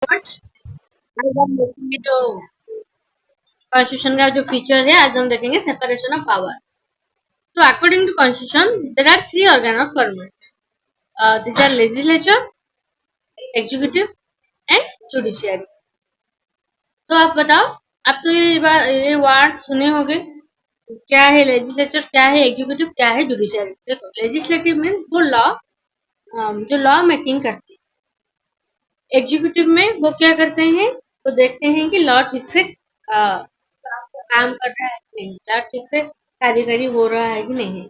आज हम देखेंगे जो कॉन्स्टिट्यूशन का जो फीचर है, आज हम देखेंगे सेपरेशन ऑफ पावर। तो according to constitution there are three organ of government, these are legislature, executive and judiciary. तो आप बताओ, आप तो ये वर्ड सुने होंगे, क्या है लेजिस्लेचर, क्या है एग्जीक्यूटिव, क्या है जुडिशियरी। देखो, लेजिस्लेटिव मीन्स वो लॉ जो लॉ मेकिंग करते हैं। एग्जीक्यूटिव में वो क्या करते हैं, तो देखते हैं कि लॉ ठीक से काम कर रहा है कि नहीं, लॉ ठीक से कार्यकारी हो रहा है कि नहीं।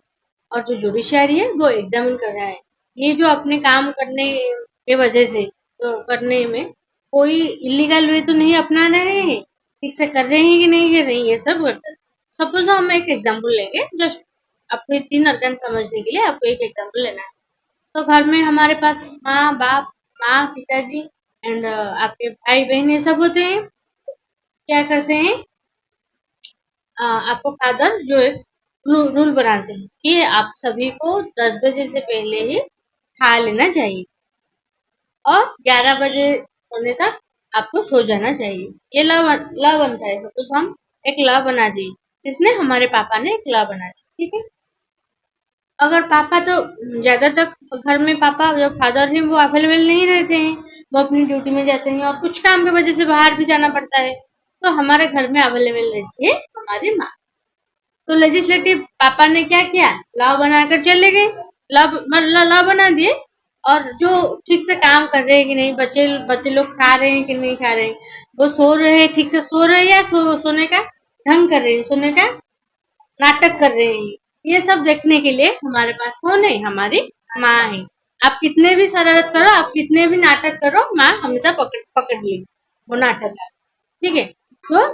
और जो जुडिशियरी है वो एग्जामिन कर रहा है, ये जो अपने काम करने के वजह से तो करने में कोई इलीगल वे तो नहीं अपना रहे हैं, ठीक से कर रहे हैं कि नहीं कर रहे हैं, ये सब करता है। सपोज हम एक एग्जाम्पल लेंगे, जस्ट आपको ये तीन अर्गन समझने के लिए आपको एक एग्जाम्पल लेना है। तो घर में हमारे पास माँ बाप, माँ पिताजी एंड आपके भाई बहन ये सब होते हैं। क्या करते हैं, आपको फादर जो एक रूल बनाते हैं कि आप सभी को 10 बजे से पहले ही खा लेना चाहिए और 11 बजे होने तक आपको सो जाना चाहिए। ये लॉ बनता है। सपोज हम एक लॉ बना दिए, इसने हमारे पापा ने एक लॉ बना दी, ठीक है। अगर पापा तो ज्यादा तक घर में पापा जो फादर हैं वो अवेलेबल नहीं रहते हैं, वो अपनी ड्यूटी में जाते हैं और कुछ काम की वजह से बाहर भी जाना पड़ता है, तो हमारे घर में अवेलेबल रहती है हमारी माँ। तो लेजिस्लेटिव पापा ने क्या किया, लॉ बनाकर चले गए, लॉ बना दिए। और जो ठीक से काम कर रहे हैं कि नहीं, बच्चे बच्चे लोग खा रहे हैं कि नहीं खा रहे हैं, वो सो रहे हैं, ठीक से सो रहे हैं या सोने का ढंग कर रहे हैं, सोने का नाटक कर रहे हैं, ये सब देखने के लिए हमारे पास कौन है, हमारी माँ है। आप कितने भी शरारत करो, आप कितने भी नाटक करो, माँ हमेशा पकड़ पकड़ लेगी वो नाटक, ठीक है। तो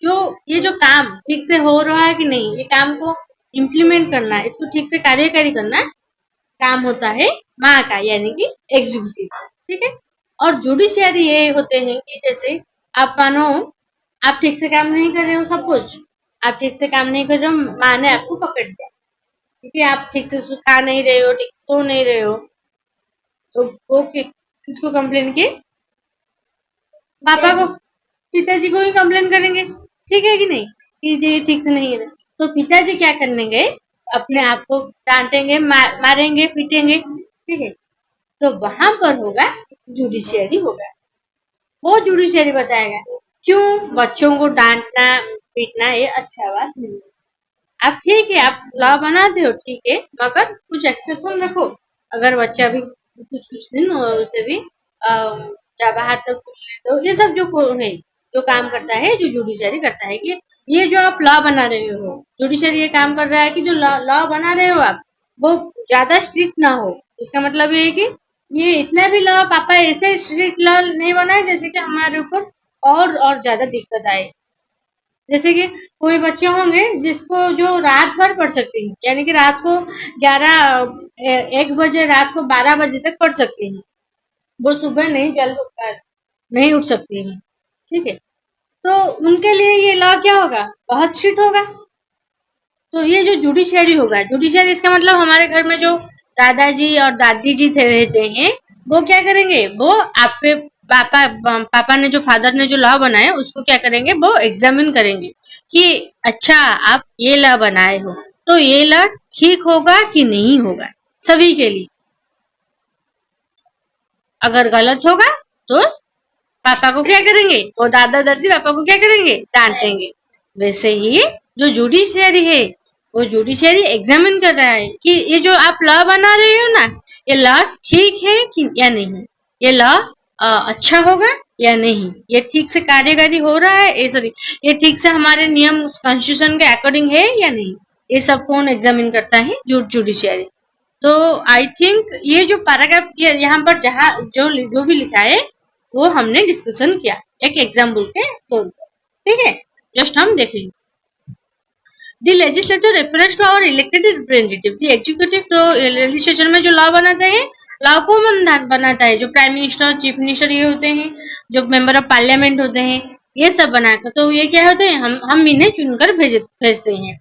जो ये जो काम ठीक से हो रहा है कि नहीं, ये काम को इम्प्लीमेंट करना है, इसको ठीक से कार्यकारी करना काम होता है माँ का, यानी कि एग्जीक्यूटिव, ठीक है। और जुडिशियरी ये होते हैं कि जैसे आप मानो आप ठीक से काम नहीं कर रहे हो, सपोज आप ठीक से काम नहीं कर रहे हो, माँ ने आपको पकड़ दिया, ठीक है, आप ठीक से खा नहीं रहे हो, ठीक से सो नहीं रहे हो, तो वो किसको कंप्लेन की, पापा को, पिताजी को ही कंप्लेन करेंगे, ठीक है कि नहीं, कि ये ठीक से नहीं है। तो पिताजी क्या करने गए, अपने आप को डांटेंगे, मारेंगे, पीटेंगे, ठीक है। तो वहां पर होगा जुडिशियरी होगा, वो जुडिशियरी बताएगा क्यों बच्चों को डांटना पीटना ये अच्छा बात नहीं है। आप ठीक है, आप लॉ बनाते हो, ठीक है, मगर कुछ एक्सेप्शन रखो। अगर बच्चा भी कुछ कुछ दिन उसे भी बाहर तक घूमने दो, ये सब जो है, जो काम करता है, जो जुडिशरी करता है कि ये जो आप लॉ बना रहे हो, जुडिशरी ये काम कर रहा है कि जो लॉ बना रहे हो आप, वो ज्यादा स्ट्रिक्ट ना हो। इसका मतलब ये है कि ये इतना भी लॉ पापा ऐसे स्ट्रिक्ट लॉ नहीं बनाए जैसे कि हमारे ऊपर और ज्यादा दिक्कत आए। जैसे कि कोई बच्चे होंगे जिसको जो रात भर पढ़ सकते हैं, यानी कि रात को 1 बजे, रात को 12 बजे तक पढ़ सकते हैं, वो सुबह नहीं जल्द उठकर नहीं उठ सकते हैं, ठीक है। तो उनके लिए ये लॉ क्या होगा, बहुत स्ट्रिक्ट होगा। तो ये जो जुडिशियरी होगा, जुडिशियरी इसका मतलब हमारे घर में जो दादाजी और दादी जी रहते हैं, वो क्या करेंगे, वो आपके पापा ने जो फादर ने जो लॉ बनाया उसको क्या करेंगे, वो एग्जामिन करेंगे कि अच्छा आप ये लॉ बनाए हो तो ये लॉ ठीक होगा कि नहीं होगा सभी के लिए। अगर गलत होगा तो पापा को क्या करेंगे, वो दादा दादी पापा को क्या करेंगे, डांटेंगे। वैसे ही जो जुडिशियरी है, वो जुडिशियरी एग्जामिन कर रहा है कि ये जो आप लॉ बना रहे हो ना, ये लॉ ठीक है कि या नहीं, ये लॉ अच्छा होगा या नहीं, ये ठीक से कार्यकारी हो रहा है, सॉरी, ये ठीक से हमारे नियम कॉन्स्टिट्यूशन के अकॉर्डिंग है या नहीं, ये सब कौन एग्जामिन करता है, जुडिशियरी। तो आई थिंक ये जो पैराग्राफ यहाँ पर जहाँ जो भी लिखा है वो हमने डिस्कशन किया एक एग्जाम्पल के तौर पर, ठीक है। जस्ट हम देखेंगे the legislature reference to our elected representative, the executive. तो लेजिस्लेचर में जो लॉ बनाते हैं, लॉ को बनाता है जो प्राइम मिनिस्टर, चीफ मिनिस्टर ये होते हैं, जो मेंबर ऑफ पार्लियामेंट होते हैं, ये सब बनाकर, तो ये क्या होते हैं, हम इन्हें चुनकर भेजते हैं।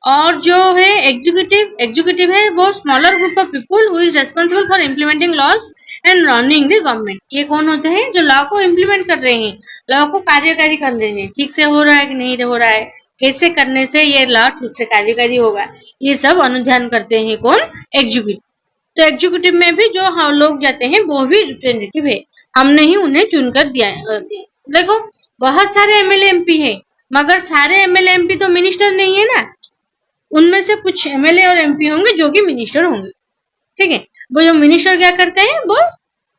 और जो है एग्जीक्यूटिव है वो smaller group of people who is responsible for implementing laws and running the government. ये कौन होते हैं? जो लॉ को इम्प्लीमेंट कर रहे हैं, लॉ को कार्यकारी कर रहे हैं, ठीक से हो रहा है कि नहीं हो रहा है, कैसे करने से ये लॉ ठीक से कार्यकारी होगा, ये सब अनुध्यान करते हैं कौन? एग्जीक्यूटिव। तो एग्जीक्यूटिव में भी जो हम लोग जाते हैं वो भी रिप्रेजेंटेटिव है, हमने ही उन्हें चुनकर दिया। देखो बहुत सारे एमएलए एमपी है, मगर सारे एमएलए एमपी तो मिनिस्टर नहीं है ना, उनमें से कुछ एमएलए और एमपी होंगे जो कि मिनिस्टर होंगे। ठीक है, वो जो मिनिस्टर क्या करते हैं, वो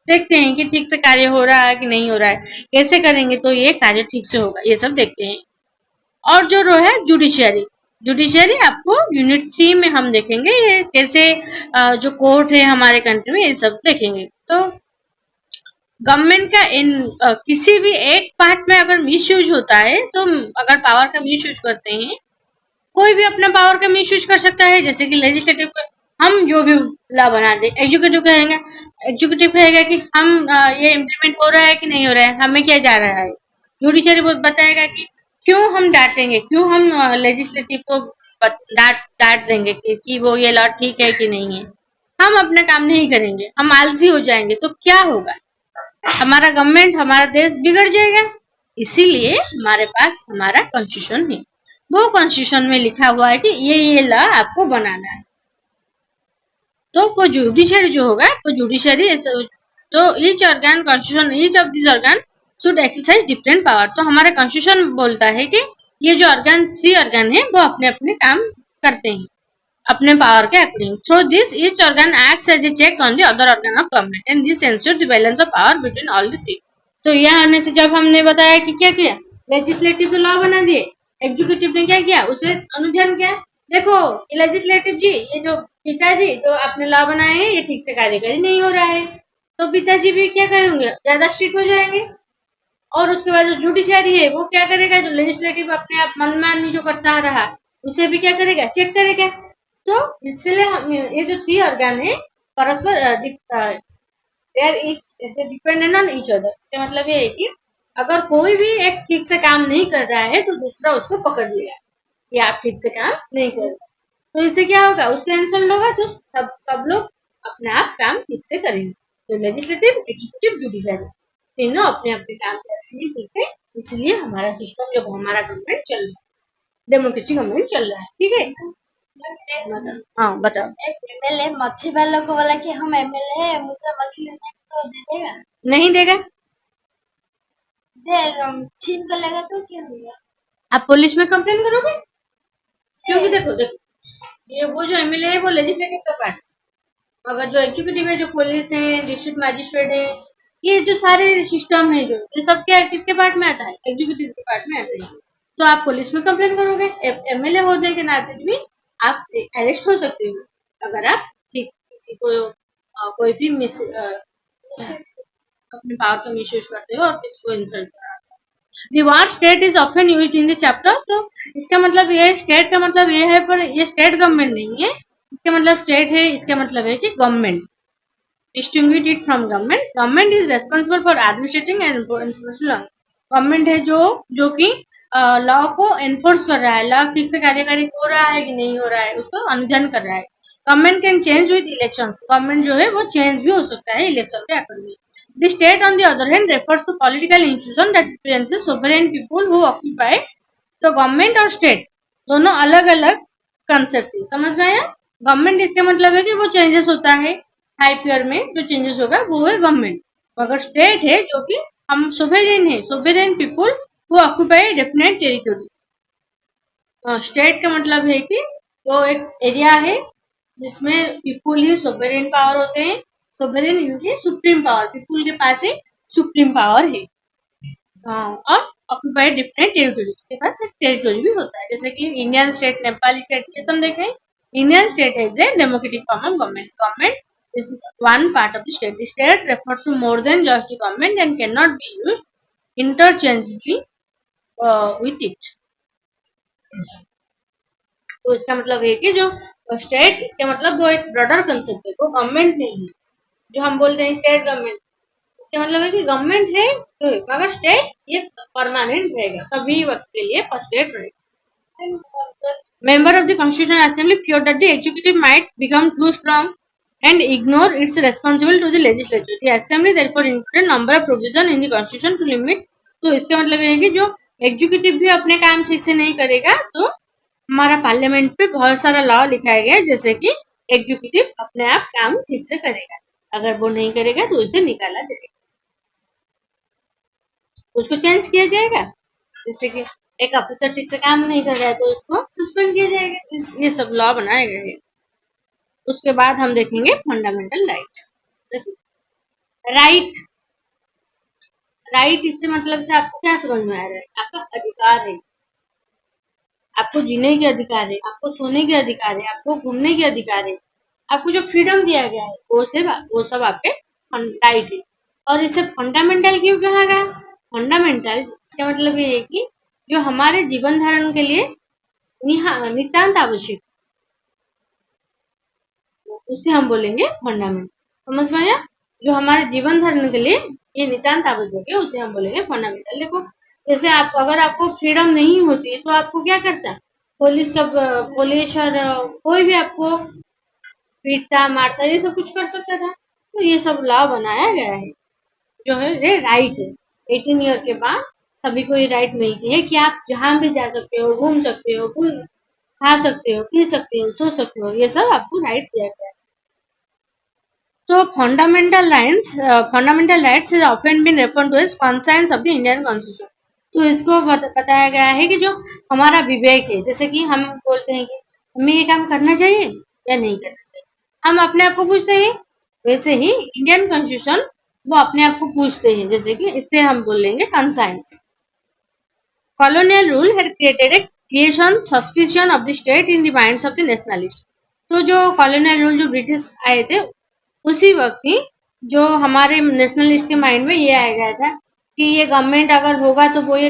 देखते हैं कि ठीक से कार्य हो रहा है कि नहीं हो रहा है, कैसे करेंगे तो ये कार्य ठीक से होगा, ये सब देखते हैं। और जो रो है जुडिशियरी, जुडिशियरी आपको यूनिट 3 में हम देखेंगे, ये कैसे जो कोर्ट है हमारे कंट्री में, ये सब देखेंगे। तो गवर्नमेंट का इन किसी भी एक पार्ट में अगर मिसयूज होता है, तो अगर पावर का मिसयूज करते हैं, कोई भी अपना पावर का मिसयूज कर सकता है। जैसे कि लेजिस्लेटिव हम जो भी लॉ बना दे, एग्जीक्यूटिव कहेंगे, एग्जीक्यूटिव कहेगा कि हम ये इम्प्लीमेंट हो रहा है कि नहीं हो रहा है, हमें क्या जा रहा है। जुडिशरी बताएगा कि क्यों हम डांटेंगे, क्यों हम लेजिस्लेटिव को डांट देंगे कि वो ये लॉ ठीक है कि नहीं है। हम अपना काम नहीं करेंगे, हम आलसी हो जाएंगे, तो क्या होगा? हमारा गवर्नमेंट, हमारा देश बिगड़ जाएगा। इसीलिए हमारे पास हमारा कॉन्स्टिट्यूशन है, वो कॉन्स्टिट्यूशन में लिखा हुआ है कि ये लॉ आपको बनाना है। तो वो जुडिशरी जो होगा, वो जुडिशरी, तो each organ constitution, each of this organ should exercise different power. तो हमारा कॉन्स्टिट्यूशन बोलता है कि ये जो ऑर्गन, 3 ऑर्गन है, वो अपने अपने काम करते हैं अपने पावर के according. Through this each organ acts as a check on the other organ of government and this ensure the balance of power between all the 3। तो यह आने से जब हमने बताया कि क्या किया, लेजिस्लेटिव तो लॉ बना दिए, एग्जीक्यूटिव ने क्या किया, उसे अनुध्यान किया। देखो लेजिस्लेटिव जी, ये जो पिताजी जो आपने लॉ बनाए हैं, ये ठीक से कार्यकारी नहीं हो रहा है, तो पिताजी भी क्या करेंगे, ज्यादा स्ट्रिक्ट हो जाएंगे। और उसके बाद जो जुडिशरी है, वो क्या करेगा, जो लेजिस्लेटिव अपने आप मनमानी जो करता रहा, उसे भी क्या करेगा, चेक करेगा। तो इसलिए हम ये जो 3 ऑर्गन है, परस्पर डिपेंडेंट ऑन ईच अदर। इससे मतलब ये है कि अगर कोई भी एक ठीक से काम नहीं कर रहा है, तो दूसरा उसको पकड़ लेगा कि आप ठीक से काम नहीं कर रहे। तो इससे क्या होगा, उसका इंसल्ट होगा, तो सब लोग अपने आप काम ठीक से करेंगे। तो लेजिस्लेटिव, एग्जीक्यूटिव, जुडिशरी तीनों अपने अपने काम कर रहे हैं, ठीक है। इसलिए हमारा सिस्टम, जो हमारा गवर्नमेंट चल रहा है, डेमोक्रेटिक गवर्नमेंट चल रहा है, ठीक है। हाँ बताओ। एक एमएलए मछली वालों को बोला कि हम एमएलए है, मुझे मछली नहीं तो दे देगा? नहीं देगा। छीन कर लेगा तो क्या होगा? आप पुलिस में कंप्लेन करोगे, क्योंकि देखो ये वो जो एमएलए है वो लेजिस्लेटिव का पार्ट, अगर जो एग्जीक्यूटिव है, जो पुलिस है, डिस्ट्रिक्ट मजिस्ट्रेट है, ये जो सारे सिस्टम है, जो ये सब क्या किसके पार्ट में आता है, एग्जीक्यूटिव के पार्ट में आता है। तो आप पुलिस में कंप्लेन करोगे, एमएलए होने के नाते भी आप अरेस्ट हो सकते हो, अगर आप ठीक किसी को कोई भी अपने पावर का मिसयूज करते हो और किसी को इंसल्ट कराते हो। The word state is often used in the chapter। तो इसका मतलब ये स्टेट का मतलब ये है, पर ये स्टेट गवर्नमेंट नहीं है, इसका मतलब स्टेट है, इसका मतलब है कि government. Distinguish it from government। Government is responsible for administrating and enforcing law. Government है जो कि लॉ को एनफोर्स कर रहा है, लॉ ठीक से कार्यकारी हो रहा है कि नहीं हो रहा है, उसको अनुध्यान कर रहा है। Government can change with election. Government जो है वो चेंज भी हो सकता है इलेक्शन के according. The state, on the other hand, refers to political institution that represents sovereign people who occupy। तो गवर्नमेंट और स्टेट दोनों अलग अलग कंसेप्ट है, समझ में आया। गवर्नमेंट इसका मतलब है कि वो चेंजेस होता है, हाई पीयर में जो चेंजेस होगा वो है गवर्नमेंट। मगर स्टेट है जो कि हम सोवेरेन है, sovereign people who occupy definite territory. State का मतलब है कि वो एक एरिया है जिसमें पीपुल ही सोवेरेन पावर होते हैं। सोवेरेन इनके सुप्रीम पावर, पीपुल के पास एक सुप्रीम पावर है। और ऑक्यूपाइड डिफरेंट टेरिटोरी, के पास एक टेरिटोरी भी होता है, जैसे कि इंडियन स्टेट, नेपाली स्टेट, ये सब देखें। Indian state is a democratic form of government. Government is one part of the state. The state refers to more than just the government and cannot be used interchangeably with it। तो इसका मतलब है कि जो state, इसका मतलब वो एक ब्रॉडर कंसेप्ट है, वो गवर्नमेंट नहीं है। जो हम बोलते हैं स्टेट गवर्नमेंट, इसका मतलब है कि गवर्नमेंट है तो, मगर स्टेट ये परमानेंट रहेगा, सभी वक्त के लिए स्टेट रहेगा। Member of the Constitutional Assembly feared that the executive might become too strong and ignore its responsible to the legislature. The assembly therefore included number of provision in the constitution to limit. तो इसका मतलब ये है कि जो executive भी अपने काम ठीक से नहीं करेगा तो हमारा पार्लियामेंट पे बहुत सारा लॉ लिखाया गया है जैसे कि एग्जीक्यूटिव अपने आप काम ठीक से करेगा, अगर वो नहीं करेगा तो उसे निकाला जाएगा, उसको चेंज किया जाएगा। जैसे कि एक ऑफिसर ठीक से काम नहीं कर रहा है तो उसको सस्पेंड किया जाएगा। ये सब लॉ बनाए गए हैं। उसके बाद हम देखेंगे फंडामेंटल राइट। राइट राइट इससे मतलब से आपको क्या समझ में आ रहा है? आपका अधिकार है, आपको जीने के अधिकार है, आपको सोने के अधिकार है, आपको घूमने के अधिकार है, आपको जो फ्रीडम दिया गया है वो सब आपके राइट है। और इसे फंडामेंटल क्यों कहा गया? फंडामेंटल इसका मतलब ये है कि जो हमारे जीवन धारण के लिए नितांत आवश्यक, उसे हम बोलेंगे फंडामेंटल। समझ में आया? जो हमारे जीवन धारण के लिए ये नितांत आवश्यक है उसे हम बोलेंगे फंडामेंटल। देखो जैसे आप अगर आपको फ्रीडम नहीं होती तो आपको क्या करता? पुलिस और कोई भी आपको पीटता मारता ये सब कुछ कर सकता था। तो ये सब लॉ बनाया गया है, जो है ये राइट है। 18 ईयर के बाद सभी को ये राइट मिलती है कि आप जहां भी जा सकते हो, घूम सकते हो, खा सकते हो, पी सकते हो, सो सकते हो, ये सब आपको राइट दिया गया है। तो fundamental rights is often been referred to as conscience of the Indian constitution. तो इसको बताया गया है कि जो हमारा विवेक है, जैसे कि हम बोलते हैं कि हमें ये काम करना चाहिए या नहीं करना चाहिए, हम अपने आप को पूछते हैं, वैसे ही इंडियन कॉन्स्टिट्यूशन वो अपने आप को पूछते हैं, जैसे कि इससे हम बोलेंगे conscience. Colonial rule had created a creation suspicion of the state in the minds of the nationalist. तो जो कॉलोनियल रूल जो ब्रिटिश आए थे उसी वक्त ही जो हमारे नेशनलिस्ट के माइंड में ये आ गया था कि ये गवर्नमेंट अगर होगा तो वो ये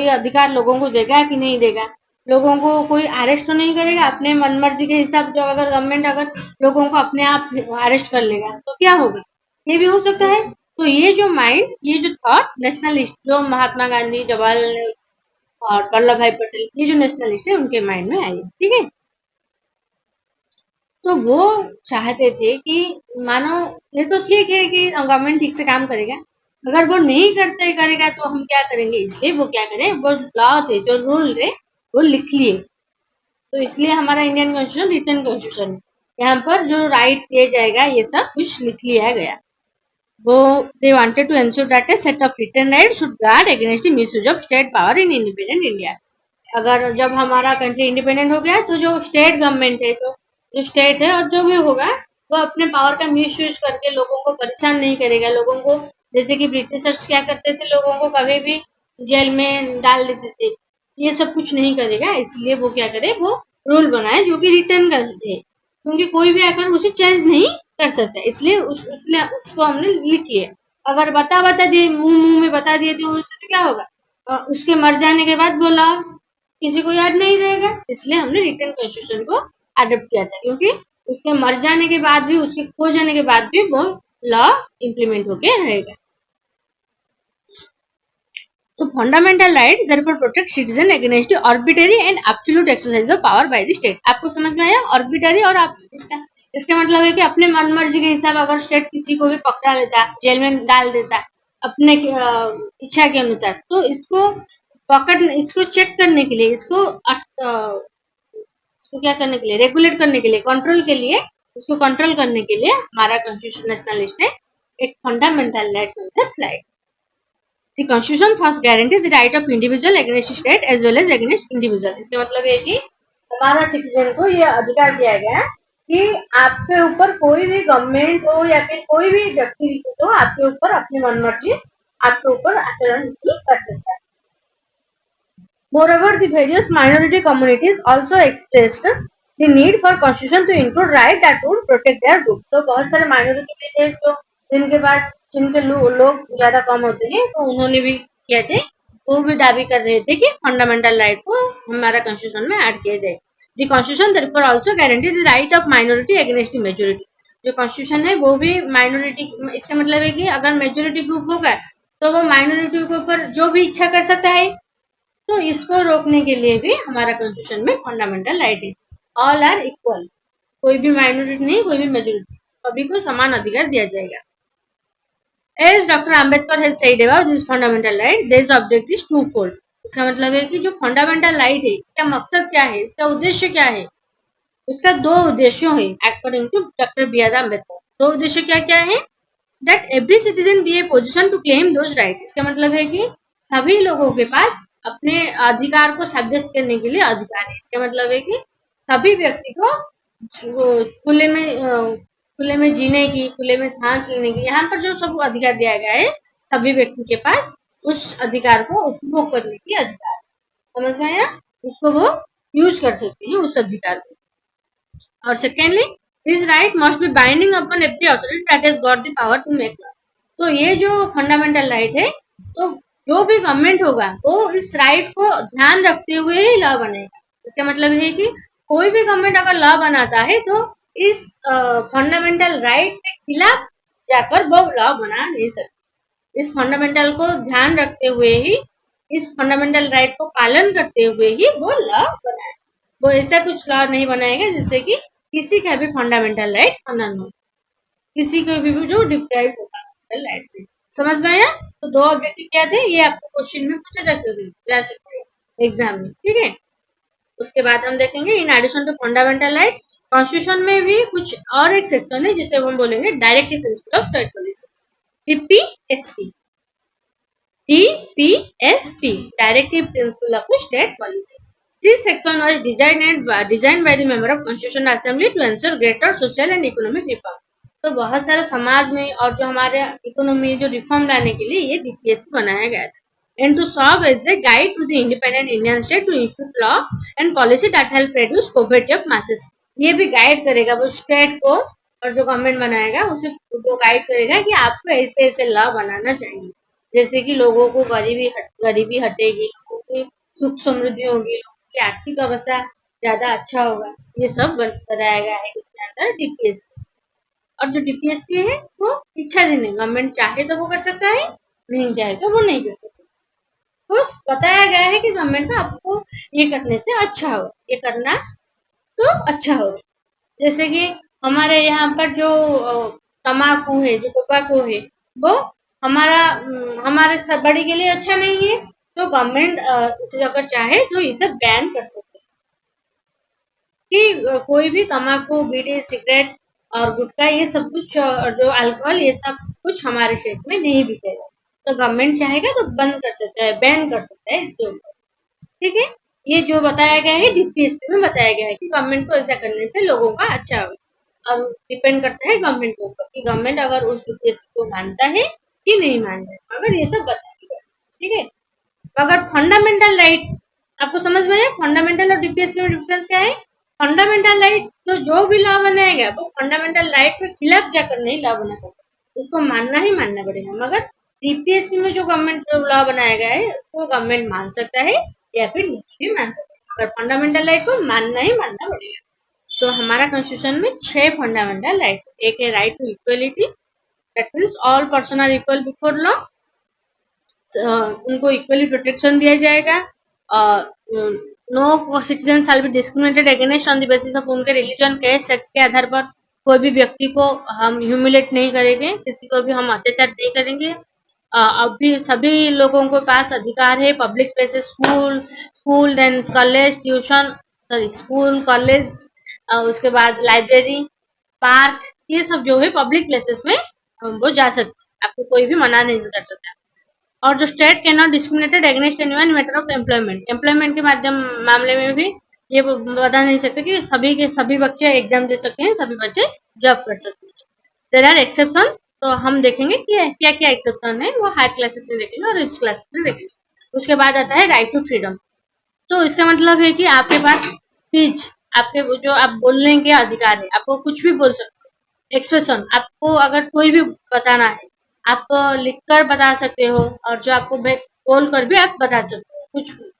अधिकार लोगों को देगा कि नहीं देगा, लोगों को कोई अरेस्ट तो नहीं करेगा अपने मनमर्जी के हिसाब से। अगर गवर्नमेंट अगर लोगों को अपने आप अरेस्ट कर लेगा तो क्या होगा, ये भी हो सकता है। तो ये जो थॉट नेशनलिस्ट जो महात्मा गांधी, जवाहरलाल नेहरू और वल्लभ भाई पटेल, ये जो नेशनलिस्ट है उनके माइंड में आई, ठीक है। तो वो चाहते थे कि मानो ये तो ठीक है कि गवर्नमेंट ठीक से काम करेगा, अगर वो नहीं करेगा तो हम क्या करेंगे, इसलिए वो क्या करें, वो लॉ थे जो रूल थे वो लिख लिए। तो इसलिए हमारा इंडियन कॉन्स्टिट्यूशन रिटन कॉन्स्टिट्यूशन, यहाँ पर जो राइट दिया जाएगा ये सब कुछ लिख लिया गया। वो they wanted to ensure that a set of written right should guard against the misuse of state power in independent India. अगर जब हमारा कंट्री इंडिपेंडेंट हो गया तो जो स्टेट गवर्नमेंट है, जो स्टेट है और जो भी होगा वो अपने पावर का मिस यूज करके लोगों को परेशान नहीं करेगा। लोगों को जैसे कि ब्रिटिशर्स क्या करते थे, लोगों को कभी भी जेल में डाल देते थे, ये सब कुछ नहीं करेगा। इसलिए वो क्या करे, वो रूल बनाए जो कि रिटर्न कर दे, क्योंकि कोई भी आकर उसे चेंज नहीं कर सकता। इसलिए उसको हमने लिख लिया। अगर बता दिए, मुंह में बता दिए तो क्या होगा, उसके मर जाने के बाद बोला किसी को याद नहीं रहेगा। इसलिए हमने रिटर्न कॉन्स्टिट्यूशन को अडॉप्ट किया था, क्योंकि उसके मर जाने के बाद भी, उसके खो जाने के बाद भी वो लॉ इम्प्लीमेंट होके रहेगा। तो fundamental rights therefore protect citizen against arbitrary and absolute exercise of power by the state. आपको समझ में आया? आर्बिट्रेरी और इसका मतलब है कि अपने मन मर्जी के हिसाब अगर स्टेट किसी को भी पकड़ा लेता, जेल में डाल देता अपने इच्छा के अनुसार, तो इसको चेक करने के लिए, इसको क्या करने के लिए, रेगुलेट करने के लिए, कंट्रोल के लिए, उसको कंट्रोल करने के लिए हमारा कॉन्स्टिट्यूशन नेशनलिस्ट ने एक फंडामेंटल राइट कॉन्सेप्ट लाया। The Constitution first guarantees the right of individual against state as well as against individual। इसका मतलब है कि हमारा सिटीजन को ये अधिकार दिया गया कि आपके ऊपर कोई भी गवर्नमेंट हो या फिर कोई भी व्यक्ति विशेष हो, आपके ऊपर अपनी मनमर्जी आपके ऊपर आचरण नहीं कर सकता। Moreover, the various minority communities also expressed the need for constitution to include right that would protect their group। तो बहुत सारे माइनॉरिटी भी थे जो जिनके लोग ज्यादा कम होते हैं, तो उन्होंने भी किया थे, वो भी दावी कर रहे थे कि फंडामेंटल राइट को हमारा कॉन्स्टिट्यूशन में ऐड किया जाए। The constitution therefore also guarantees the right of minority against the majority। जो कॉन्स्टिट्यूशन है वो भी माइनॉरिटी, इसका मतलब है कि अगर मेजोरिटी ग्रुप होगा तो वो माइनॉरिटी के ऊपर जो भी इच्छा कर सकता है। तो इसको रोकने के लिए भी हमारा कॉन्स्टिट्यूशन में फंडामेंटल राइट है। ऑल आर इक्वल, कोई भी माइनॉरिटी नहीं, कोई भी मेजोरिटी। सभी को समान अधिकार दिया जाएगा। As Dr. Ambedkar has said about this fundamental right, this object is twofold. इसका मतलब है कि जो फंडामेंटल राइट है इसका मकसद क्या है, इसका उद्देश्य क्या है। उसका दो उद्देश्य है according to doctor B R Ambedkar. दो उद्देश्य क्या क्या है? That every citizen be a position to claim those right. इसका मतलब है कि सभी लोगों के पास अपने अधिकार को साब्यस्त करने के लिए अधिकार है। इसका मतलब है कि सभी व्यक्ति को खुले में जीने की, खुले में सांस लेने की, यहाँ पर जो सब अधिकार दिया गया है सभी व्यक्ति के पास उस अधिकार को उपभोग करने की अधिकार, समझ गए या? उसको वो यूज कर सकते हैं उस अधिकार को। और secondly this right must be binding upon every authority that has got the power to make law. तो ये जो फंडामेंटल राइट है, तो जो भी गवर्नमेंट होगा वो इस राइट को ध्यान रखते हुए ही लॉ बनेगा। इसका मतलब है कि कोई भी गवर्नमेंट अगर लॉ बनाता है तो इस फंडामेंटल राइट के खिलाफ जाकर वो लॉ बना नहीं सकते। इस फंडामेंटल को ध्यान रखते हुए ही, इस फंडामेंटल राइट को पालन करते हुए ही वो लॉ बनाए। वो ऐसा कुछ लॉ नहीं बनाएगा जिससे कि किसी का भी फंडामेंटल राइट हनन हो, किसी को भी जो डिप्राइव हो फंडामेंटल राइट से। समझ में आया? तो दो ऑब्जेक्टिव क्या थे, ये आपको क्वेश्चन में पूछे जा सकते हैं एग्जाम में, ठीक है। उसके बाद हम देखेंगे in addition to fundamental right, constitution में भी कुछ और एक सेक्शन है जिसे हम बोलेंगे directive principle of state policy, DPSP. DPSP, Directive Principle of State Policy. This section was designed by the member of Constitutional Assembly to ensure greater social and economic reform. तो बहुत सारे समाज में और जो हमारे इकोनॉमी जो रिफॉर्म लाने के लिए ये डीपीएसपी बनाया गया था, and to serve as a guide to the independent Indian state to institute law and policy that help reduce poverty of masses. ये भी गाइड करेगा वो स्टेट को, और जो गवर्नमेंट बनाएगा उसे वो गाइड करेगा कि आपको ऐसे ऐसे लॉ बनाना चाहिए, जैसे कि लोगों को गरीबी हटेगी, लोगों की सुख समृद्धि होगी, लोगों की आर्थिक अवस्था ज्यादा अच्छा होगा। ये सब बताया गया है इसके अंदर डीपीएसपी। और जो डीपीएसपी है वो इच्छा देने, गवर्नमेंट चाहे तो वो कर सकता है, नहीं चाहे तो वो नहीं कर सकता। तो बताया गया है कि गवर्नमेंट को आपको ये करने से अच्छा हो, ये करना तो अच्छा हो। जैसे कि हमारे यहाँ पर जो तम्बाकू है, जो टोबैको है, वो हमारे बॉडी के लिए अच्छा नहीं है, तो गवर्नमेंट इसे अगर चाहे तो इसे बैन कर सकते हैं कि कोई भी तम्बाकू, बीड़ी, सिगरेट और गुटखा ये सब कुछ और जो अल्कोहल ये सब कुछ हमारे क्षेत्र में नहीं बिकेगा। तो गवर्नमेंट चाहेगा तो बंद कर सकता है, बैन कर सकता है इसके ऊपर, ठीक है। ये जो बताया गया है डीपीएसपी में बताया गया है कि गवर्नमेंट को ऐसा करने से लोगों का अच्छा हो। अब डिपेंड करता है गवर्नमेंट के ऊपर कि गवर्नमेंट अगर उस डीपीएसपी को मानता है कि नहीं मानता है, अगर ये सब बताया गया, ठीक है। अगर फंडामेंटल राइट आपको समझ में आया, फंडामेंटल और डीपीएसपी में डिफरेंस क्या है? फंडामेंटल राइट तो जो भी लॉ बनाएगा वो फंडामेंटल राइट के खिलाफ जाकर नहीं लॉ बना सकता, उसको मानना ही मानना पड़ेगा। मगर डीपीएसपी में जो गवर्नमेंट लॉ बनाया गया है उसको गवर्नमेंट मान सकता है या फिर नहीं भी मान सकता है, मगर फंडामेंटल राइट को मानना ही मानना पड़ेगा। तो हमारा कॉन्स्टिट्यूशन में 6 फंडामेंटल राइट, एक है right to equality, that means all person are equal before law, उनको इक्वली प्रोटेक्शन दिया जाएगा। No citizen shall be discriminated against on the basis of उनके रिलीजन, कैस्ट, सेक्स के आधार पर कोई भी व्यक्ति को हम ह्यूमिलेट नहीं करेंगे, किसी को भी हम अत्याचार नहीं करेंगे। अभी सभी लोगों के पास अधिकार है public places, school then college, tuition, school, college, उसके बाद लाइब्रेरी, पार्क, ये सब जो है पब्लिक प्लेसेस में वो जा सकते हैं, आपको कोई भी मना नहीं कर सकता। और जो state can not discriminated against anyone matter of employment के मामले में भी ये बता नहीं सकते कि सभी बच्चे एग्जाम दे सकते हैं, सभी बच्चे जॉब कर सकते हैं। देयर आर एक्सेप्शन, तो हम देखेंगे कि क्या क्या एक्सेप्शन है, वो हायर क्लासेस में देखेंगे और इस क्लास में देखेंगे। उसके बाद आता है राइट टू फ्रीडम। तो इसका मतलब है कि आपके पास स्पीच, आपके जो आप बोलने के अधिकार है, आपको कुछ भी बोल सकते हो। एक्सप्रेशन, आपको अगर कोई भी बताना है आप लिखकर बता सकते हो, और जो आपको बोल कर भी आप बता सकते हो कुछ भी।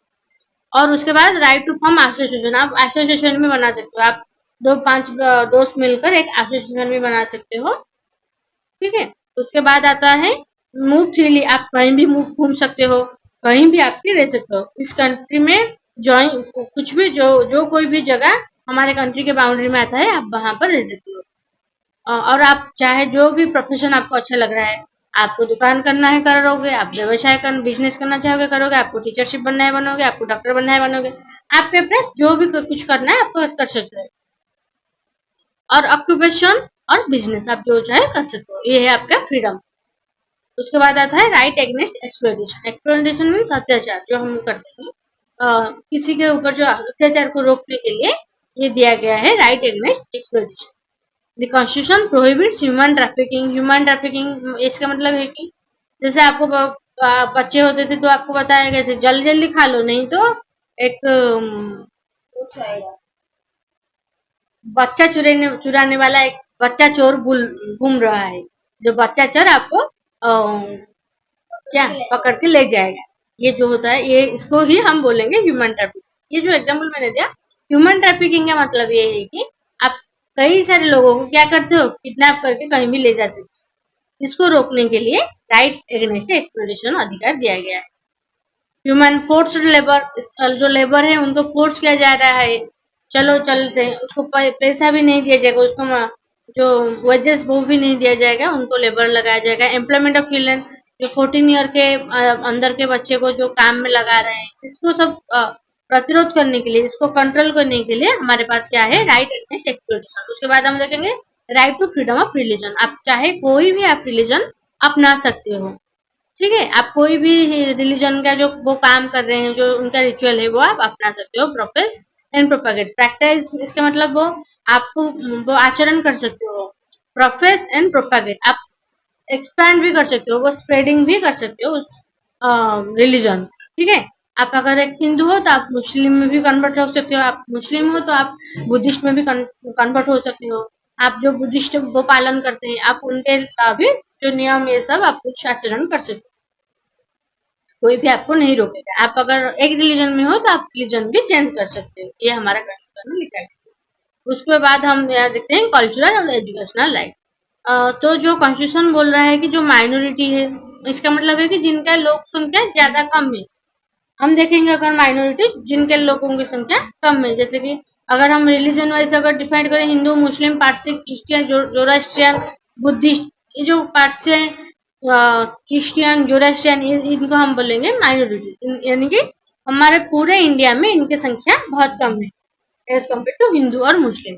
और उसके बाद राइट टू फॉर्म एसोसिएशन, आप एसोसिएशन भी बना सकते हो, आप 2-5 दोस्त मिलकर एक एसोसिएशन भी बना सकते हो, ठीक है। उसके बाद आता है मूव फ्रीली, आप कहीं भी घूम सकते हो, कहीं भी आपके रह सकते हो इस कंट्री में, ज्वाइन कुछ भी जो कोई भी जगह हमारे कंट्री के बाउंड्री में आता है आप वहां पर रह सकते हो। और आप चाहे जो भी प्रोफेशन आपको अच्छा लग रहा है, आपको दुकान करना है करोगे, आप व्यवसाय कर बिजनेस करना चाहोगे करोगे, आपको टीचरशिप बनना है बनोगे, आपको डॉक्टर बनना है बनोगे, आपके पास जो भी कुछ करना है आपको कर सकते हो। और ऑक्यूपेशन और बिजनेस आप जो चाहे कर सकते हो, ये है आपका फ्रीडम। उसके बाद आता है right against exploitation. Exploitation means अत्याचार जो हम करते हैं, किसी के ऊपर जो अत्याचार को रोकने के लिए ये दिया गया है right against exploitation. The constitution prohibits human trafficking. Human trafficking इसका मतलब है कि जैसे आपको बच्चे होते थे तो आपको बताया गया था जल्दी जल्दी खा लो, नहीं तो एक बच्चा चुराने वाला एक बच्चा चोर घूम रहा है, जो बच्चा चोर आपको क्या पकड़ के ले जाएगा। ये जो होता है ये इसको ही हम बोलेंगे ह्यूमन ट्रैफिकिंग। ये जो एग्जाम्पल मैंने दिया, ह्यूमन ट्रैफिकिंग का मतलब ये है कि आप कई सारे लोगों को क्या करते हो, किडनैप करके कहीं भी ले जा सकते हो। इसको रोकने के लिए राइट एगेंस्ट एक्सप्लोइटेशन अधिकार दिया गया है। ह्यूमन फोर्स्ड लेबर, जो लेबर है उनको फोर्स किया जा रहा है, चलो चलते हैं, उसको पैसा भी नहीं दिया जाएगा, उसको जो वेजेस वो भी नहीं दिया जाएगा, उनको लेबर लगाया जाएगा। एम्प्लॉयमेंट ऑफ चिल्ड्रन, जो 14 ईयर के अंदर के बच्चे को जो काम में लगा रहे हैं, इसको सब प्रतिरोध करने के लिए, इसको कंट्रोल करने के लिए हमारे पास क्या है, राइट अगेंस्ट एक्सप्लॉइटेशन। उसके बाद हम देखेंगे right to freedom of religion. आप चाहे कोई भी आप रिलीजन अपना सकते हो, ठीक है। आप कोई भी रिलीजन का जो वो काम कर रहे हैं, जो उनका रिचुअल है वो आप अपना सकते हो। प्रोफेस एंड प्रोपागेट, प्रैक्टिस इसका मतलब वो आपको वो आचरण कर सकते हो। प्रोफेस एंड प्रोपागेट, आप एक्सपैंड भी कर सकते हो, वो स्प्रेडिंग भी कर सकते हो उस रिलीजन, ठीक है। आप अगर एक हिंदू हो तो आप मुस्लिम में भी कन्वर्ट हो सकते हो, आप मुस्लिम हो तो आप बुद्धिस्ट में भी कन्वर्ट हो सकते हो। आप जो बुद्धिस्ट वो पालन करते हैं, आप उनके भी जो नियम ये सब आप कुछ आचरण कर सकते हो, कोई भी आपको नहीं रोकेगा। आप अगर एक रिलीजन में हो तो आप रिलीजन भी चेंज कर सकते हो, ये हमारा कॉन्स्टिट्यूशन में लिखा है। उसके बाद हम यहाँ देखते हैं कल्चरल और एजुकेशनल लाइफ। तो जो कॉन्स्टिट्यूशन बोल रहा है कि जो माइनॉरिटी है, इसका मतलब है कि जिनका लोक संख्या ज्यादा कम है। हम देखेंगे अगर माइनॉरिटी जिनके लोगों की संख्या कम है, जैसे कि अगर हम रिलीजन वाइज अगर डिफाइन करें, हिंदू, मुस्लिम, पारसी, क्रिश्चियन, जोरास्ट्रियन, बुद्धिस्ट, ये जो पारसी, क्रिश्चियन, जोरास्ट्रियन, इनको हम बोलेंगे माइनॉरिटी, यानी कि हमारे पूरे इंडिया में इनकी संख्या बहुत कम है एज कम्पेयर टू हिंदू और मुस्लिम।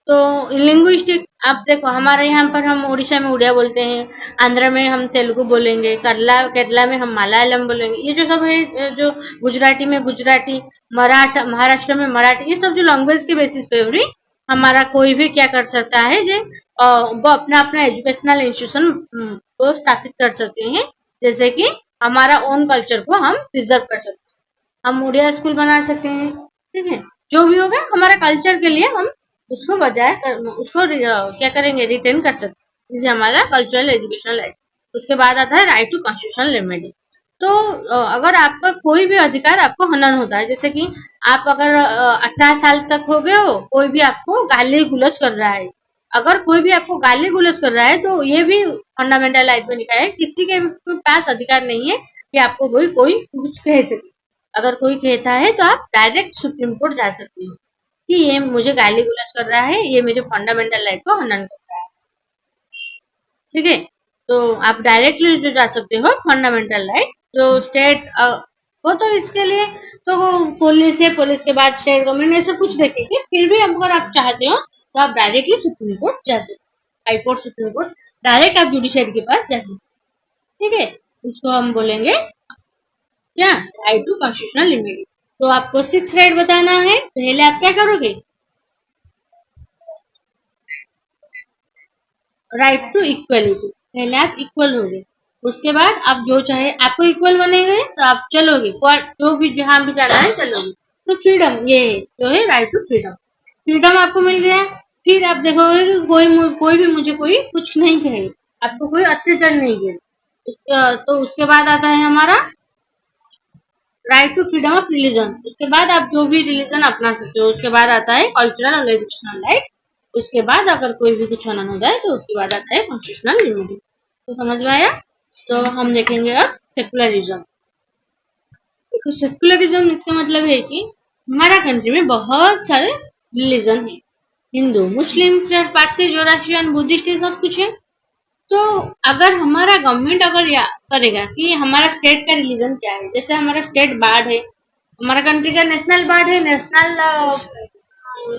तो लिंग्विस्टिक, आप देखो हमारे यहाँ पर हम उड़ीसा में उड़िया बोलते हैं, आंध्र में हम तेलुगु बोलेंगे, केरला में हम मलयालम बोलेंगे, ये जो सब है, जो गुजराती में गुजराती, महाराष्ट्र में मराठी, ये सब जो लैंग्वेज के बेसिस पे भी हमारा कोई भी क्या कर सकता है, जो वो अपना अपना एजुकेशनल इंस्टीट्यूशन को स्थापित कर सकते हैं, जैसे कि हमारा ओन कल्चर को हम प्रिजर्व कर सकते हैं। हम उड़िया स्कूल बना सकते हैं, ठीक है। जो भी होगा हमारा कल्चर के लिए हम उसको उसको क्या करेंगे, रिटेन कर सकते हैं, जैसे हमारा कल्चरल एजुकेशनल राइट। उसके बाद आता है राइट टू कॉन्स्टिट्यूशनल रेमेडी। तो अगर आपका कोई भी अधिकार आपको हनन होता है, जैसे कि आप अगर 18 साल तक हो गए हो, कोई भी आपको गाली गुलज कर रहा है, अगर कोई भी आपको गाली गुलज कर रहा है, तो ये भी फंडामेंटल राइट में लिखा है, किसी के पास अधिकार नहीं है कि आपको कोई कुछ कह सके। अगर कोई कहता है तो आप डायरेक्ट सुप्रीम कोर्ट जा सकते हो कि ये मुझे गाली गुलज कर रहा है, ये मेरे फंडामेंटल राइट को हनन कर रहा है, ठीक है। तो आप डायरेक्टली जो जा सकते हो फंडामेंटल राइट, जो स्टेट वो तो इसके लिए तो पुलिस है, पुलिस के बाद स्टेट गवर्नमेंट ऐसा कुछ देखेंगे, फिर भी अगर आप चाहते हो तो आप डायरेक्टली सुप्रीम कोर्ट जा सकते हो, high court, supreme court, direct आप जुडिशरी के पास जा सकते हो, ठीक है। उसको हम बोलेंगे क्या, राइट टू कॉन्स्टिट्यूशनल लिमिट। तो आपको 6 राइट बताना है, पहले आप क्या करोगे, राइट टू इक्वलिटी, पहले आप इक्वल होगे। उसके बाद आप जो चाहे आपको इक्वल बनेंगे तो आप चलोगे, जो भी जहां भी जाना है चलोगे। तो फ्रीडम ये है, जो है राइट टू फ्रीडम। फ्रीडम आपको मिल गया, फिर आप देखोगे कि कोई भी मुझे कोई कुछ नहीं कहे, आपको कोई अत्याचार नहीं किया। तो उसके बाद आता है हमारा right to freedom of religion. उसके बाद आप जो भी रिलीजन अपना सकते हो। उसके बाद आता है कल्चरल और एजुकेशनल राइट। उसके बाद अगर कोई भी कुछ हनन होता है तो उसके बाद आता है कॉन्स्टिट्यूशनल लिमिट। तो समझ में आया। तो हम देखेंगे अब सेकुलरिज्म। तो सेकुलरिज्म इसका मतलब है कि हमारा कंट्री में बहुत सारे रिलीजन है, हिंदू, मुस्लिम, पारसी, जोरास्ट्रियन, बुद्धिस्ट, ये सब कुछ है। तो अगर हमारा गवर्नमेंट अगर करेगा कि हमारा स्टेट का रिलीजन क्या है, जैसे हमारा स्टेट बार्ड है, हमारा कंट्री का नेशनल बर्ड है,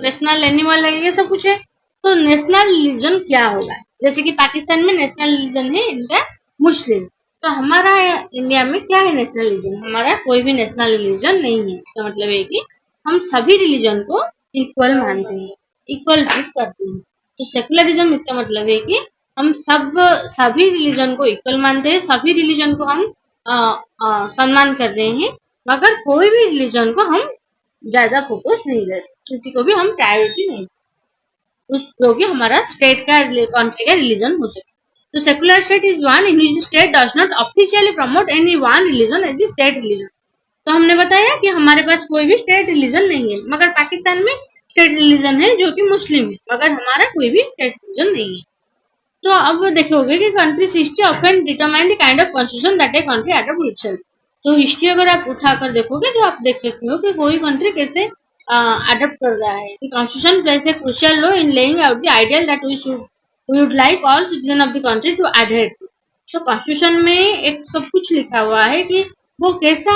नेशनल एनिमल है, ये सब कुछ है। तो नेशनल रिलीजन क्या होगा? जैसे कि पाकिस्तान में नेशनल रिलीजन है इनका मुस्लिम। तो हमारा इंडिया में क्या है नेशनल रिलीजन? हमारा कोई भी नेशनल रिलीजन नहीं है। इसका मतलब है कि हम सभी रिलीजन को इक्वल मानते हैं, इक्वल ट्रीट करते हैं। तो सेकुलरिज्म इसका मतलब है कि हम सभी रिलीजन को इक्वल मानते हैं, सभी रिलीजन को हम सम्मान कर रहे हैं, मगर कोई भी रिलीजन को हम ज्यादा फोकस नहीं देते, किसी को भी हम प्रायोरिटी नहीं, उस जो कि हमारा स्टेट का कंट्री का रिलीजन हो सके। तो secular state is one in which state does not officially promote any one religion as the state religion. तो हमने बताया कि हमारे पास कोई भी स्टेट रिलीजन नहीं है, मगर पाकिस्तान में स्टेट रिलीजन है जो कि मुस्लिम है, मगर हमारा कोई भी स्टेट रिलीजन नहीं है। तो अब देखोगे कि country history often determine the kind of constitution that a country adopt itself. तो हिस्ट्री अगर आप उठाकर देखोगे तो आप देख सकते हो कि कोई कंट्री कैसे अडॉप्ट कर रहा है। The constitution place a crucial role in laying out the ideal that we would like all citizen of the country to adhere to. तो कॉन्स्टिट्यूशन में एक सब कुछ लिखा हुआ है कि वो कैसा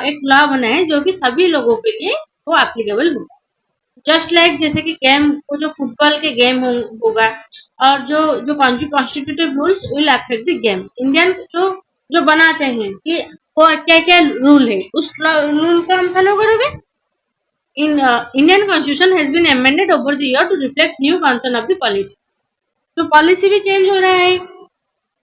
एक लॉ बना है जो कि सभी लोगों के लिए वो एप्लीकेबल होगा। जस्ट लाइक जैसे कि गेम को जो फुटबॉल के गेम होगा, और जो जो constitutive rules will affect the game. Indian जो जो बनाते हैं कि वो क्या क्या रूल है, उस रूल को हम फॉलो करोगे। In Indian constitution has been amended over the year to reflect new concern of the politics. तो पॉलिसी भी चेंज हो रहा है।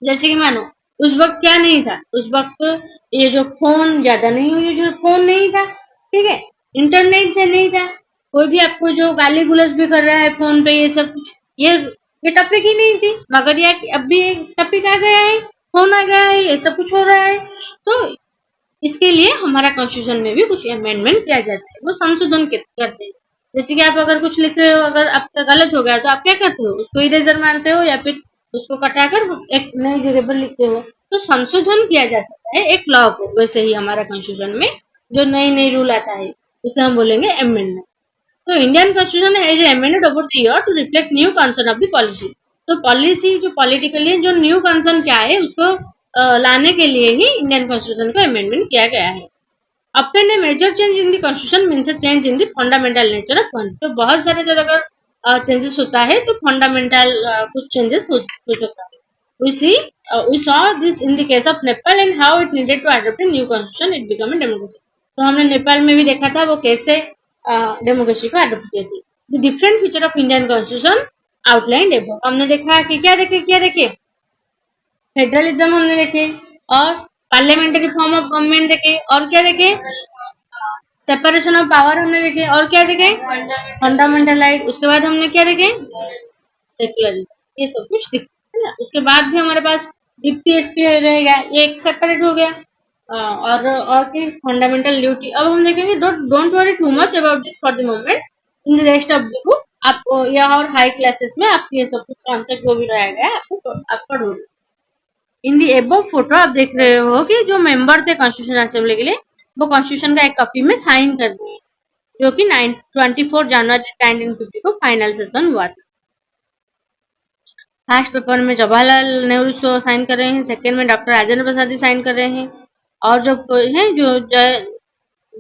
जैसे कि मानो उस वक्त क्या नहीं था, उस वक्त ये जो फोन ज्यादा नहीं हुई, जो फोन नहीं था, ठीक है, इंटरनेट से नहीं था, कोई भी आपको जो गाली गुलस भी कर रहा है फोन पे, ये सब कुछ, ये टॉपिक ही नहीं थी, मगर ये अब भी एक टॉपिक आ गया है, फोन आ गया है, ये सब कुछ हो रहा है। तो इसके लिए हमारा कॉन्स्टिट्यूशन में भी कुछ अमेंडमेंट किया जाता है, वो संशोधन करते हैं। जैसे कि आप अगर कुछ लिख रहे हो, अगर आपका गलत हो गया तो आप क्या करते हो, उसको इरेजर मानते हो या फिर उसको कटाकर एक नई जगह पर लिखते हो। तो संशोधन किया जा सकता है एक लॉ को। वैसे ही हमारा कॉन्स्टिट्यूशन में जो नई नई रूल आता है उसे हम बोलेंगे अमेंडमेंट। तो Indian constitution has amended over the year to reflect new concern of the policy. तो पॉलिसी जो पॉलिटिकली जो न्यू कंसर्न क्या है उसको लाने के लिए ही इंडियन कॉन्स्टिट्यूशन को अमेंडमेंट किया गया है। Often a major change in the constitution means a change in the fundamental nature of one। तो बहुत सारे जब अगर चेंजेस होता है तो फंडामेंटल कुछ चेंजेस हो सकता है। We saw this in the case of Nepal and how it needed to adopt a new constitution, it became a democracy। तो हमने नेपाल में भी देखा था वो कैसे डेमोक्रेसी को अडॉप्ट किए थे। The different feature of Indian constitution outlined above। हमने देखा कि क्या देखे फेडरलिज्म हमने देखे, और पार्लियामेंट्री फॉर्म ऑफ गवर्नमेंट देखे, और क्या देखे सेपरेशन ऑफ पावर हमने देखे, और क्या देखे फंडामेंटल राइट। उसके बाद हमने क्या देखे सेकुलरिज्म, ये सब कुछ दिखा है ना। उसके बाद भी हमारे पास डीपीएसपी रहेगा, ये एक सेपरेट हो गया। और की फंडामेंटल ड्यूटी। अब हम देखेंगे don't worry too much about this for the moment, in the rest of the book आपको यह और हाई क्लासेस में आपको ये सब कुछ कॉन्सेप्ट जो भी रहेगा आप पढ़ोगे। इन दी एबव फोटो आप देख रहे हो कि जो मेंबर थे कॉन्स्टिट्यूशन असेंबली के लिए वो कॉन्स्टिट्यूशन का एक कॉपी में साइन कर दिए, जो कि 24 जनवरी 1950 को फाइनल सेशन हुआ था। फर्स्ट पेपर में जवाहरलाल नेहरू साइन कर रहे हैं, सेकंड में डॉक्टर राजेंद्र प्रसाद साइन कर रहे हैं, और जो है जो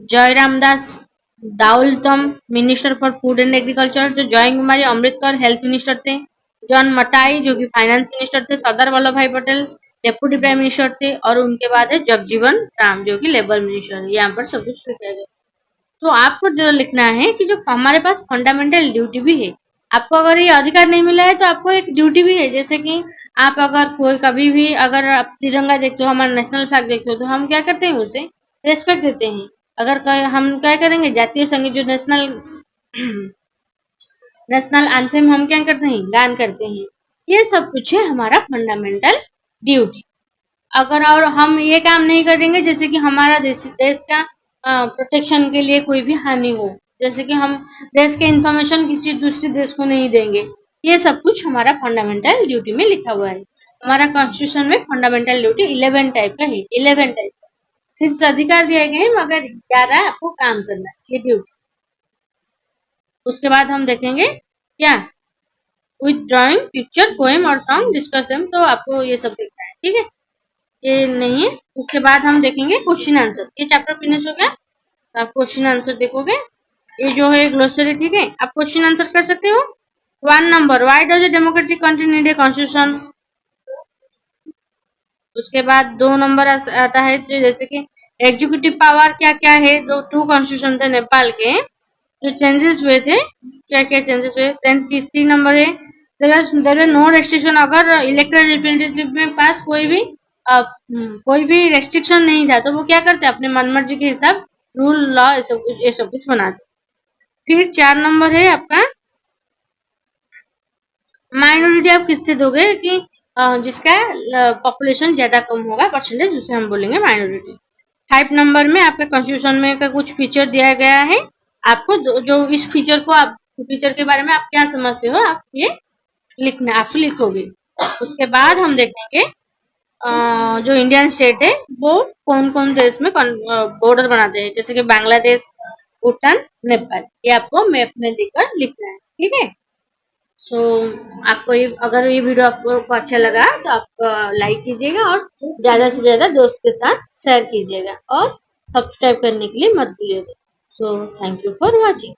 Jairamdas Daulatram minister for food and agriculture, जो जय कुमारी अमृतकर हेल्थ मिनिस्टर थे, जॉन मटाई जो कि फाइनेंस मिनिस्टर थे, सरदार वल्लभ भाई पटेल डेप्यूटी प्राइम मिनिस्टर थे, और उनके बाद है जगजीवन राम जो कि लेबर मिनिस्टर है। यहाँ पर सब कुछ लिखा गया। तो आपको जो लिखना है कि जो हमारे पास फंडामेंटल ड्यूटी भी है, आपको अगर ये अधिकार नहीं मिला है तो आपको एक ड्यूटी भी है। जैसे कि आप अगर कोई कभी भी अगर आप तिरंगा देखते हो, हमारा नेशनल फ्लैग देखते हो, तो हम क्या करते हैं उसे रेस्पेक्ट देते हैं। अगर हम क्या करेंगे जातीय संगीत जो नेशनल एंथम हम क्या करते हैं गान करते हैं। ये सब कुछ है हमारा फंडामेंटल ड्यूटी। अगर और हम ये काम नहीं करेंगे जैसे कि हमारा देश का प्रोटेक्शन के लिए कोई भी हानि हो, जैसे कि हम देश के इंफॉर्मेशन किसी दूसरे देश को नहीं देंगे, ये सब कुछ हमारा फंडामेंटल ड्यूटी में लिखा हुआ है। हमारा कॉन्स्टिट्यूशन में फंडामेंटल ड्यूटी 11 टाइप का है, 11 टाइप का। सिर्फ अधिकार दिए गए मगर 11 आपको काम करना है, ये ड्यूटी। उसके बाद हम देखेंगे क्या विथ ड्राइंग पिक्चर पोएम और सॉन्ग डिस्कस देम, तो आपको ये सब देखना है, ठीक है, ये नहीं है। उसके बाद हम देखेंगे क्वेश्चन आंसर। ये चैप्टर फिनिश हो गया, तो आप क्वेश्चन आंसर देखोगे। ये जो है ग्लोसरी, ठीक है, आप क्वेश्चन आंसर कर सकते हो। 1 number, why does a democratic country need a constitution. उसके बाद 2 नंबर आता है, जो जैसे कि एग्जीक्यूटिव पावर क्या क्या है, जो 2 कॉन्स्टिट्यूशन थे नेपाल के, जो चेंजेस हुए थे, क्या क्या चेंजेस हुए। देन 3 नंबर है, देयर नो रेस्ट्रिक्शन, अगर इलेक्टेड रिप्रेजेंटेटिव में पास कोई भी रेस्ट्रिक्शन नहीं था, तो वो क्या करते अपने मनमर्जी के हिसाब रूल लॉ ये सब कुछ बनाते। फिर 4 नंबर है आपका माइनॉरिटी, आप किससे दोगे कि जिसका पॉपुलेशन ज्यादा कम होगा परसेंटेज, उसे हम बोलेंगे माइनॉरिटी। 5 नंबर में आपके कॉन्स्टिट्यूशन में का कुछ फीचर दिया गया है, आपको जो इस फीचर को आप फीचर के बारे में आप क्या समझते हो, आप ये लिखना, आप लिखोगे। उसके बाद हम देखेंगे जो इंडियन स्टेट है वो कौन कौन देश में बॉर्डर बनाते हैं, जैसे कि बांग्लादेश, भूटान, नेपाल, ये आपको मैप में देकर लिखना है, ठीक है। सो आपको ये, अगर ये वीडियो आपको अच्छा लगा तो आप लाइक कीजिएगा और ज्यादा से ज्यादा दोस्त के साथ शेयर कीजिएगा और सब्सक्राइब करने के लिए मत भूलिएगा। So thank you for watching.